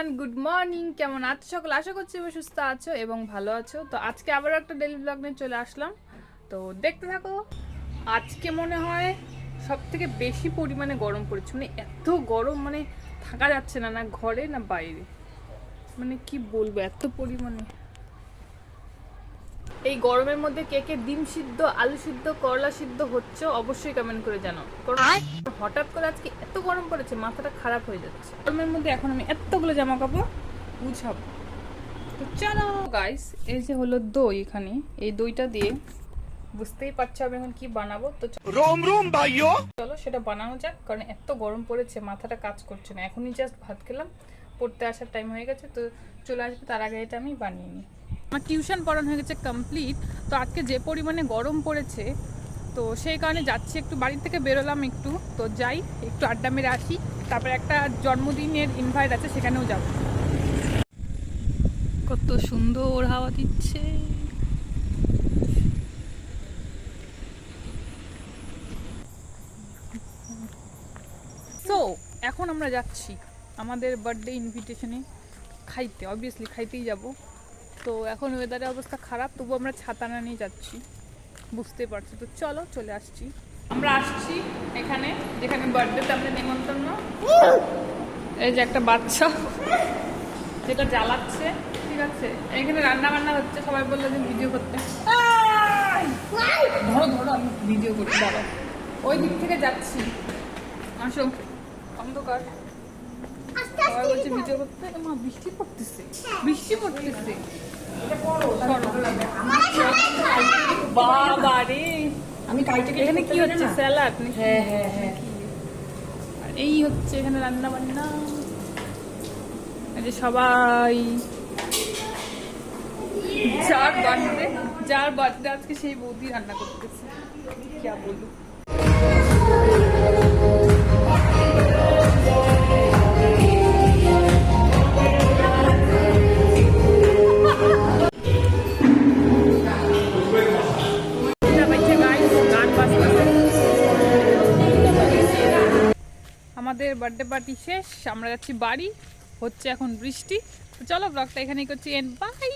Everyone, good morning. কেমন আছো সকল? আশা করছি সুস্থ আছো এবং ভালো আছো। তো আজকে আবার একটা ডেইলি ব্লগ নিয়ে চলে আসলাম, তো দেখতে থাকো। আজকে মনে হয় সব থেকে বেশি পরিমাণে গরম পড়েছে, মানে এত গরম, মানে থাকা যাচ্ছে না, না ঘরে না বাইরে, মানে কি বলবো এত পরিমাণে। এই গরমের মধ্যে কে কে ডিম সিদ্ধ, আলু সিদ্ধ, করলা সিদ্ধ হচ্ছে অবশ্যই কমেন্ট করে জানাও, কারণ হঠাৎ করে আজকে এত গরম পড়েছে, মাথাটা খারাপ হয়ে যাচ্ছে। গরমের মধ্যে এখন আমি এতগুলো জামা কাপড় গুছাবো। তো চলো গাইস, এই যে হলো দই, এখানে এই দইটা দিয়ে বুঝতেই পারছো আমি এখন কি বানাবো। তো रोम रोम भाइयों চলো সেটা বানানো যাক, কারণ এত গরম পড়েছে মাথাটা কাজ করছে না। এখনই জাস্ট ভাত খেলাম, পড়তে আসার টাইম হয়ে গেছে, তো চলে আসবে, তার আগে এটা আমি বানিয়ে নিই। আমার টিউশন পড়ানো হয়ে গেছে কমপ্লিট। তো আজকে যে পরিমাণে গরম পড়েছে, তো সেই কারণে যাচ্ছি, একটু বাড়ি থেকে বেরোলাম একটু, তো যাই একটু আড্ডা মেরে আসি, তারপরে একটা জন্মদিনের ইনভাইট আছে সেখানেও যাব। কত সুন্দর হাওয়া দিচ্ছে। তো এখন আমরা যাচ্ছি আমাদের বার্থডে ইনভিটেশনে খাইতে, অবভিয়াসলি খাইতেই যাব। তো এখন ওয়েদারের অবস্থা খারাপ, তবু আমরা ছাতা না নিয়ে যাচ্ছি, বুঝতে পারছি। তো চলো চলে আসছি, আমরা আসছি এখানে যেখানে বার্থডেতে আমরা নিমন্ত্রণ। এই যে একটা বাচ্চা যেটা জ্বালাচ্ছে, ঠিক আছে, এখানে রান্না বান্না হচ্ছে, সবাই বললো যে ভিডিও করতে। ধরো ধরো, আমি ভিডিও করি, দাঁড়াও। ওই দিক থেকে যাচ্ছি, আসো। অন্ধকার, সবাই বলছে ভিডিও করতে। মা বৃষ্টি পড়তেছে, বৃষ্টি পড়তেছে। বাবা রে, আমি কাইটে এখানে কি হচ্ছে? স্যালাড? হ্যাঁ হ্যাঁ হ্যাঁ। আর এই হচ্ছে এখানে রান্না বান্না। এই যে সবাই, যার বার্থডে আজকে সেই বৌদি রান্না করতেছে, কি বলবো। আমাদের বার্থডে পার্টি শেষ, আমরা যাচ্ছি বাড়ি, হচ্ছে এখন বৃষ্টি। তো চলো ব্লগটা এখানেই করছি, এন্ড বাই।